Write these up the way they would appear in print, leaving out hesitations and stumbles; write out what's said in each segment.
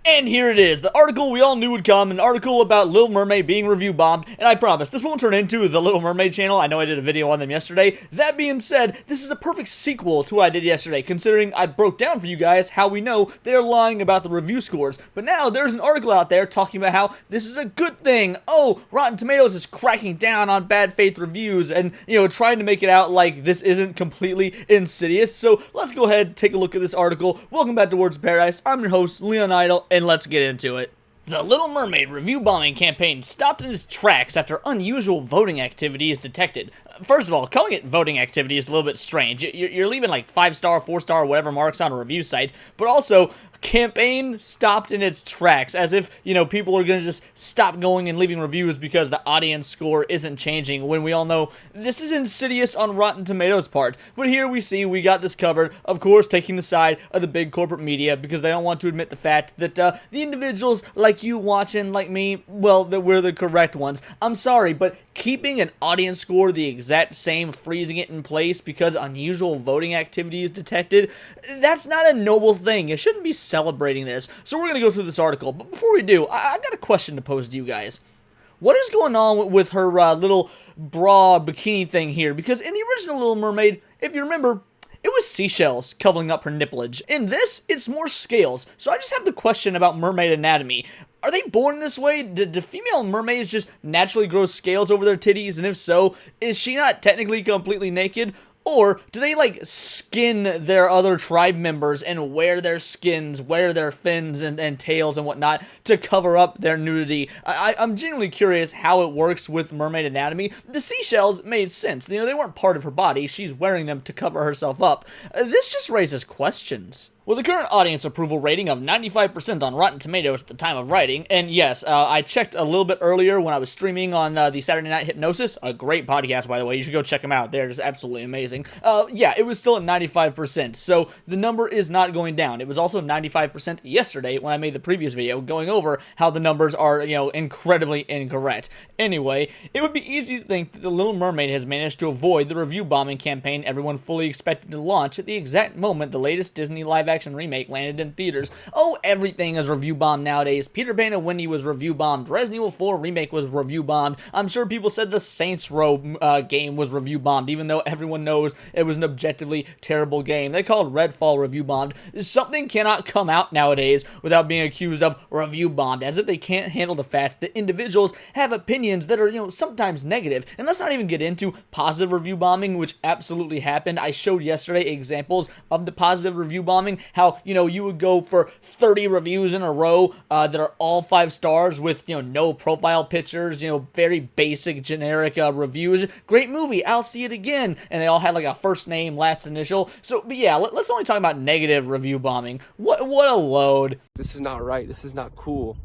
And here it is, the article we all knew would come, an article about Little Mermaid being review bombed, and I promise, this won't turn into the Little Mermaid channel. I know I did a video on them yesterday. That being said, this is a perfect sequel to what I did yesterday, considering I broke down for you guys how we know they're lying about the review scores. But now, there's an article out there talking about how this is a good thing. Oh, Rotten Tomatoes is cracking down on bad faith reviews, and, trying to make it out like this isn't completely insidious. So, let's go ahead and take a look at this article. Welcome back to Words of Paradise. I'm your host, Leon Idol, and let's get into it. The Little Mermaid review bombing campaign stopped in its tracks after unusual voting activity is detected. First of all, calling it voting activity is a little bit strange. You're leaving like 5-star, 4-star, whatever marks on a review site, but also, campaign stopped in its tracks, as if, people are going to just stop going and leaving reviews because the audience score isn't changing, when we all know this is insidious on Rotten Tomatoes' part. But here we see we got this covered, of course taking the side of the big corporate media, because they don't want to admit the fact that the individuals like you watching, like me, well, that we're the correct ones. I'm sorry, but keeping an audience score the exact same, freezing it in place because unusual voting activity is detected, that's not a noble thing. You shouldn't be celebrating this. So we're going to go through this article, but before we do, I've got a question to pose to you guys. What is going on with her little bra bikini thing here? Because in the original Little Mermaid, if you remember, it was seashells covering up her nipplage. In this, it's more scales. So I just have the question about mermaid anatomy. Are they born this way? Do female mermaids just naturally grow scales over their titties? And if so, is she not technically completely naked? Or do they, like, skin their other tribe members and wear their skins, wear their fins and tails and whatnot to cover up their nudity? I'm genuinely curious how it works with mermaid anatomy. The seashells made sense. They weren't part of her body. She's wearing them to cover herself up. This just raises questions. With a current audience approval rating of 95% on Rotten Tomatoes at the time of writing, and yes, I checked a little bit earlier when I was streaming on the Saturday Night Hypnosis, a great podcast, by the way, you should go check them out, they're just absolutely amazing. Yeah, it was still at 95%, so the number is not going down. It was also 95% yesterday when I made the previous video going over how the numbers are, incredibly incorrect. Anyway, it would be easy to think that The Little Mermaid has managed to avoid the review bombing campaign everyone fully expected to launch at the exact moment the latest Disney live-action remake landed in theaters. Oh, everything is review bombed nowadays. Peter Pan and Wendy was review bombed. Resident Evil 4 remake was review bombed. I'm sure people said the Saints Row game was review bombed, even though everyone knows it was an objectively terrible game. They called Redfall review bombed. Something cannot come out nowadays without being accused of review bombed, as if they can't handle the fact that individuals have opinions that are, sometimes negative. And let's not even get into positive review bombing, which absolutely happened. I showed yesterday examples of the positive review bombing, how, you would go for 30 reviews in a row that are all 5 stars with, no profile pictures, very basic, generic reviews. Great movie, I'll see it again. And they all had like a first name, last initial. So, but yeah, let's only talk about negative review bombing. What a load. This is not right. This is not cool.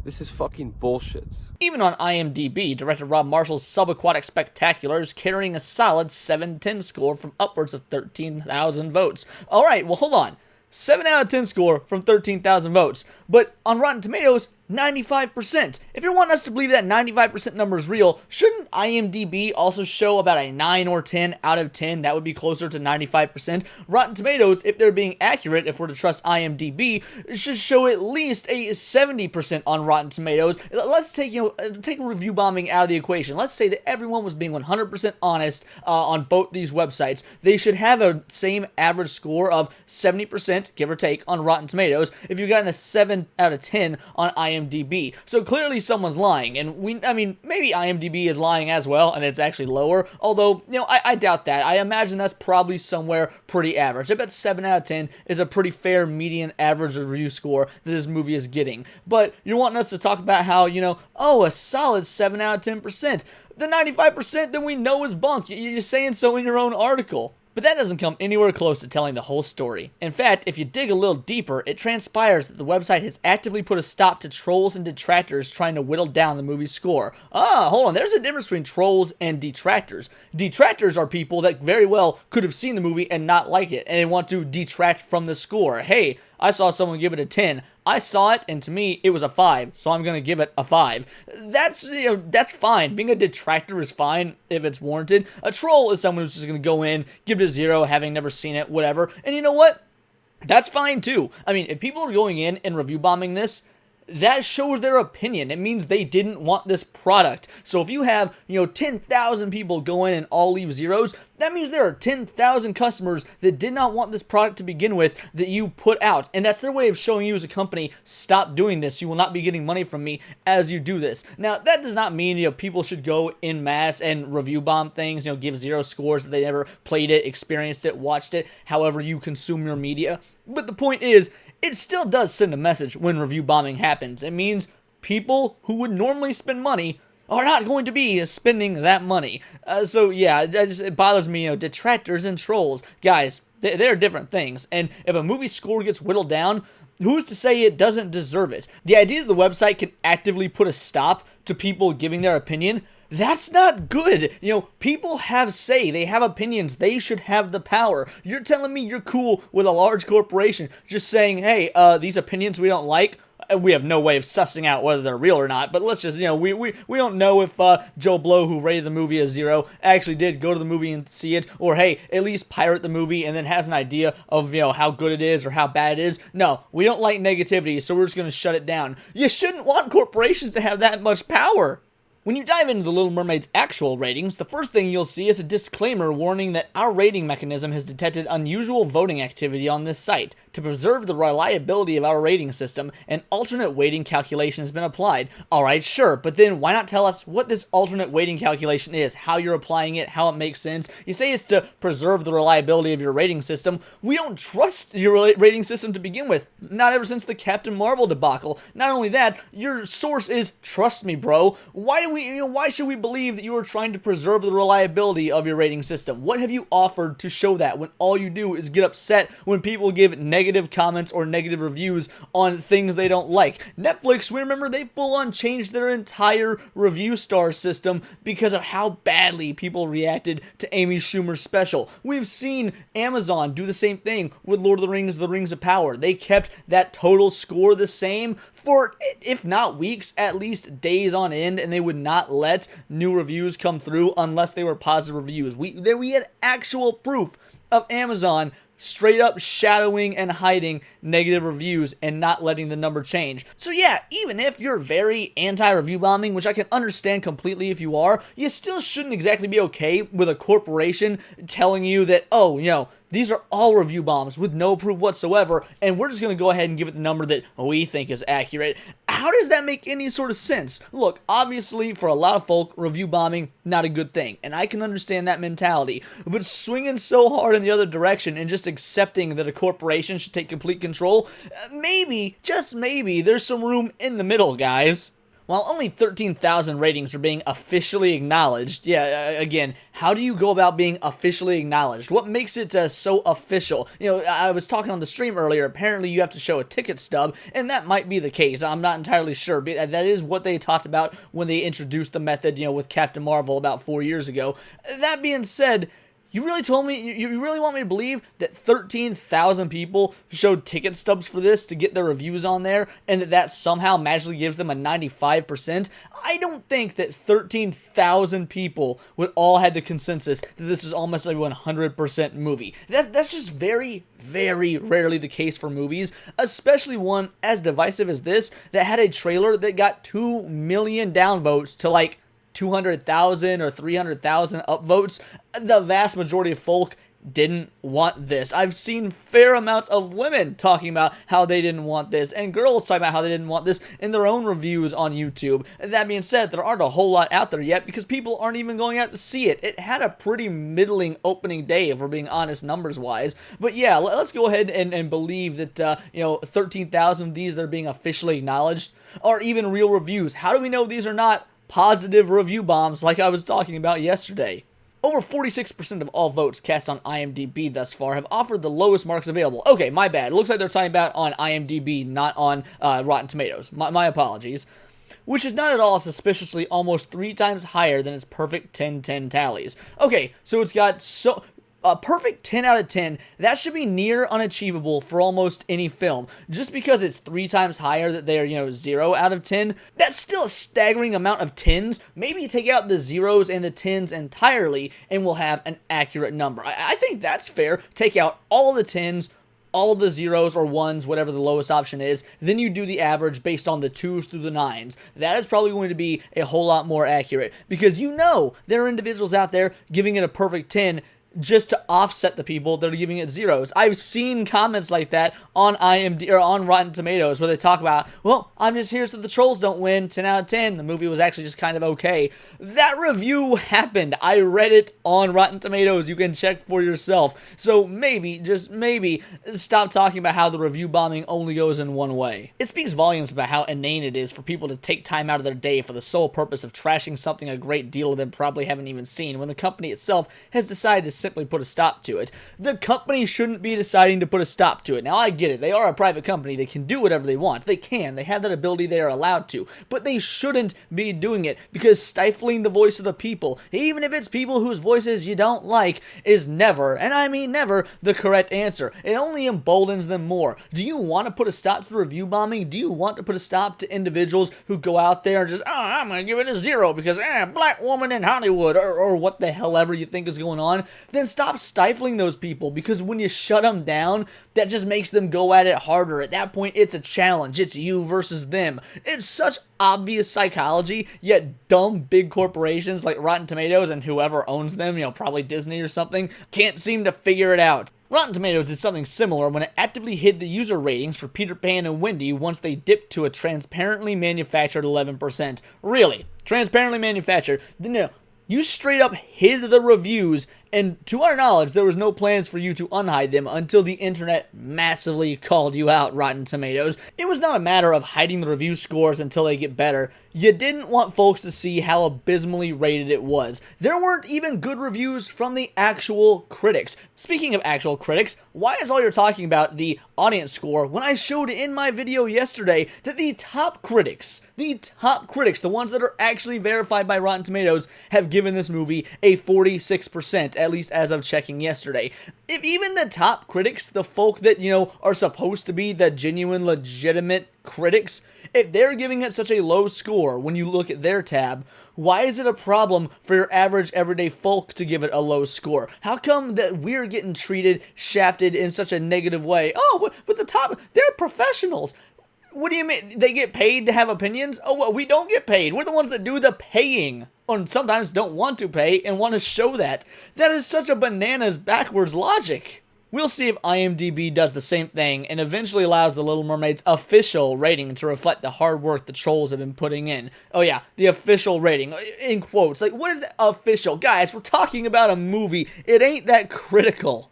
This is fucking bullshit. Even on IMDb, director Rob Marshall's Subaquatic Spectacular is carrying a solid 7/10 score from upwards of 13,000 votes. Alright, well hold on. 7 out of 10 score from 13,000 votes. But on Rotten Tomatoes, 95%. If you're wanting us to believe that 95% number is real, shouldn't IMDb also show about a 9 or 10 out of 10? That would be closer to 95%. Rotten Tomatoes, if they're being accurate, if we're to trust IMDb, should show at least a 70% on Rotten Tomatoes. Let's take, take review bombing out of the equation. Let's say that everyone was being 100% honest on both these websites. They should have a same average score of 70%, give or take, on Rotten Tomatoes, if you've gotten a 7 out of 10 on IMDb. So clearly someone's lying, and maybe IMDb is lying as well, and it's actually lower, although, I doubt that. I imagine that's probably somewhere pretty average. I bet 7 out of 10 is a pretty fair median average review score that this movie is getting. But you're wanting us to talk about how, oh, a solid 7 out of 10%. The 95% that we know is bunk. You're saying so in your own article. But that doesn't come anywhere close to telling the whole story. In fact, if you dig a little deeper, it transpires that the website has actively put a stop to trolls and detractors trying to whittle down the movie's score. Hold on, there's a difference between trolls and detractors. Detractors are people that very well could have seen the movie and not like it, and they want to detract from the score. Hey, I saw someone give it a 10. I saw it, and to me, it was a 5, so I'm going to give it a 5. That's, that's fine. Being a detractor is fine if it's warranted. A troll is someone who's just going to go in, give it a 0, having never seen it, whatever. And you know what? That's fine too. I mean, if people are going in and review bombing this, that shows their opinion. It means they didn't want this product. So if you have, 10,000 people go in and all leave zeros, that means there are 10,000 customers that did not want this product to begin with that you put out. And that's their way of showing you as a company, stop doing this. You will not be getting money from me as you do this. Now, that does not mean, people should go in mass and review bomb things, give 0 scores that they never played it, experienced it, watched it, however you consume your media. But the point is, it still does send a message when review bombing happens. It means people who would normally spend money are not going to be spending that money. So yeah, it bothers me, detractors and trolls. Guys, they're different things. And if a movie score gets whittled down, who's to say it doesn't deserve it? The idea that the website can actively put a stop to people giving their opinion, that's not good. People have say. They have opinions. They should have the power. You're telling me you're cool with a large corporation just saying, hey, these opinions we don't like, we have no way of sussing out whether they're real or not, but let's just, we don't know if Joe Blow, who rated the movie a 0, actually did go to the movie and see it, or hey, at least pirate the movie and then has an idea of, how good it is or how bad it is. No, we don't like negativity, so we're just going to shut it down. You shouldn't want corporations to have that much power. When you dive into The Little Mermaid's actual ratings, the first thing you'll see is a disclaimer warning that our rating mechanism has detected unusual voting activity on this site. To preserve the reliability of our rating system, an alternate weighting calculation has been applied. Alright, sure, but then why not tell us what this alternate weighting calculation is, how you're applying it, how it makes sense? You say it's to preserve the reliability of your rating system. We don't trust your rating system to begin with. Not ever since the Captain Marvel debacle. Not only that, your source is trust me, bro. Why should we believe that you are trying to preserve the reliability of your rating system? What have you offered to show that when all you do is get upset when people give negative comments or negative reviews on things they don't like? Netflix, we remember they full on changed their entire review star system because of how badly people reacted to Amy Schumer's special. We've seen Amazon do the same thing with Lord of the Rings, The Rings of Power. They kept that total score the same for, if not weeks, at least days on end, and they would not let new reviews come through unless they were positive reviews. We had actual proof of Amazon straight up shadowing and hiding negative reviews and not letting the number change. So yeah, even if you're very anti-review bombing, which I can understand completely if you are, you still shouldn't exactly be okay with a corporation telling you that, oh, these are all review bombs with no proof whatsoever, and we're just going to go ahead and give it the number that we think is accurate. How does that make any sort of sense? Look, obviously, for a lot of folk, review bombing, not a good thing, and I can understand that mentality, but swinging so hard in the other direction and just accepting that a corporation should take complete control, maybe, just maybe, there's some room in the middle, guys. While only 13,000 ratings are being officially acknowledged, again, how do you go about being officially acknowledged? What makes it so official? I was talking on the stream earlier, apparently you have to show a ticket stub, and that might be the case. I'm not entirely sure, but that is what they talked about when they introduced the method, with Captain Marvel about 4 years ago. That being said, you really told me, you really want me to believe that 13,000 people showed ticket stubs for this to get their reviews on there, and that somehow magically gives them a 95%? I don't think that 13,000 people would all have the consensus that this is almost a 100% movie. That's just very, very rarely the case for movies, especially one as divisive as this that had a trailer that got 2 million downvotes to like 200,000 or 300,000 upvotes. The vast majority of folk didn't want this. I've seen fair amounts of women talking about how they didn't want this, and girls talking about how they didn't want this in their own reviews on YouTube. That being said, there aren't a whole lot out there yet because people aren't even going out to see it. It had a pretty middling opening day, if we're being honest, numbers-wise. But yeah, let's go ahead and believe that, 13,000 of these that are being officially acknowledged are even real reviews. How do we know these are not positive review bombs like I was talking about yesterday? Over 46% of all votes cast on IMDb thus far have offered the lowest marks available. Okay, my bad. It looks like they're talking about on IMDb, not on Rotten Tomatoes. My apologies. Which is not at all suspiciously almost 3 times higher than its perfect 10-10 tallies. Okay, so it's got a perfect 10 out of 10, that should be near unachievable for almost any film. Just because it's 3 times higher that they are, 0 out of 10, that's still a staggering amount of 10s. Maybe take out the 0s and the 10s entirely, and we'll have an accurate number. I think that's fair. Take out all the 10s, all the zeros or ones, whatever the lowest option is, then you do the average based on the 2s through the 9s. That is probably going to be a whole lot more accurate, because you know there are individuals out there giving it a perfect 10 just to offset the people that are giving it zeros. I've seen comments like that on IMDb or on Rotten Tomatoes where they talk about, well, I'm just here so the trolls don't win, 10 out of 10. The movie was actually just kind of okay. That review happened. I read it on Rotten Tomatoes. You can check for yourself. So maybe, just maybe, stop talking about how the review bombing only goes in one way. It speaks volumes about how inane it is for people to take time out of their day for the sole purpose of trashing something a great deal of them probably haven't even seen, when the company itself has decided to simply put a stop to it. The company shouldn't be deciding to put a stop to it. Now, I get it. They are a private company. They can do whatever they want. They can. They have that ability. They are allowed to. But they shouldn't be doing it, because stifling the voice of the people, even if it's people whose voices you don't like, is never, and I mean never, the correct answer. It only emboldens them more. Do you want to put a stop to review bombing? Do you want to put a stop to individuals who go out there and just, oh, I'm going to give it a 0 because, black woman in Hollywood, or what the hell ever you think is going on? Then stop stifling those people, because when you shut them down, that just makes them go at it harder. At that point, it's a challenge. It's you versus them. It's such obvious psychology, yet dumb big corporations like Rotten Tomatoes and whoever owns them, probably Disney or something, can't seem to figure it out. Rotten Tomatoes did something similar when it actively hid the user ratings for Peter Pan and Wendy once they dipped to a transparently manufactured 11%. Really? Transparently manufactured? No. You straight up hid the reviews, and to our knowledge, there was no plans for you to unhide them until the internet massively called you out, Rotten Tomatoes. It was not a matter of hiding the review scores until they get better. You didn't want folks to see how abysmally rated it was. There weren't even good reviews from the actual critics. Speaking of actual critics, why is all you're talking about the audience score when I showed in my video yesterday that the top critics, the ones that are actually verified by Rotten Tomatoes, have given this movie a 46%, at least as of checking yesterday. If even the top critics, the folk that, are supposed to be the genuine, legitimate critics, if they're giving it such a low score when you look at their tab, why is it a problem for your average everyday folk to give it a low score? How come that we're getting treated, shafted in such a negative way? Oh, but the top, they're professionals. What do you mean? They get paid to have opinions? Oh, well, we don't get paid. We're the ones that do the paying. And sometimes don't want to pay and want to show that. That is such a bananas backwards logic. We'll see if IMDb does the same thing and eventually allows The Little Mermaid's official rating to reflect the hard work the trolls have been putting in. Oh yeah, the official rating, in quotes. Like, what is the official? Guys, we're talking about a movie. It ain't that critical.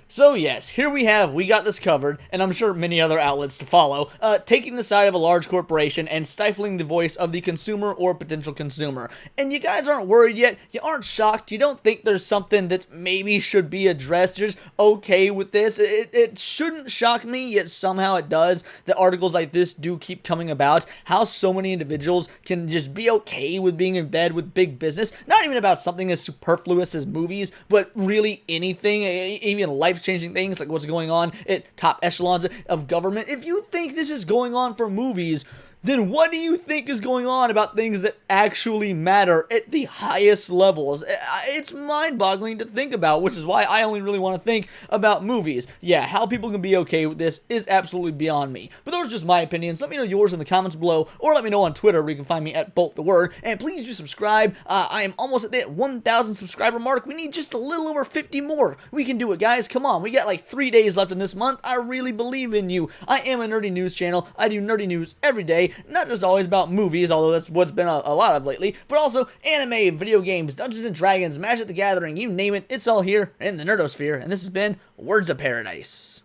So yes, here we got this covered, and I'm sure many other outlets to follow, taking the side of a large corporation and stifling the voice of the consumer or potential consumer. And you guys aren't worried yet, you aren't shocked, you don't think there's something that maybe should be addressed, you're just okay with this. It shouldn't shock me, yet somehow it does, that articles like this do keep coming about, how so many individuals can just be okay with being in bed with big business, not even about something as superfluous as movies, but really anything, even life-changing things like what's going on at top echelons of government. If you think this is going on for movies, then what do you think is going on about things that actually matter at the highest levels? It's mind-boggling to think about, which is why I only really want to think about movies. Yeah, how people can be okay with this is absolutely beyond me. But those are just my opinions. Let me know yours in the comments below, or let me know on Twitter, where you can find me at BoltTheWord. And please do subscribe. I am almost at that 1,000 subscriber mark. We need just a little over 50 more. We can do it, guys. Come on. We got like 3 days left in this month. I really believe in you. I am a nerdy news channel. I do nerdy news every day. Not just always about movies, although that's what's been a lot of lately, but also anime, video games, Dungeons & Dragons, Magic the Gathering, you name it, it's all here in the Nerdosphere, and this has been Words of Paradise.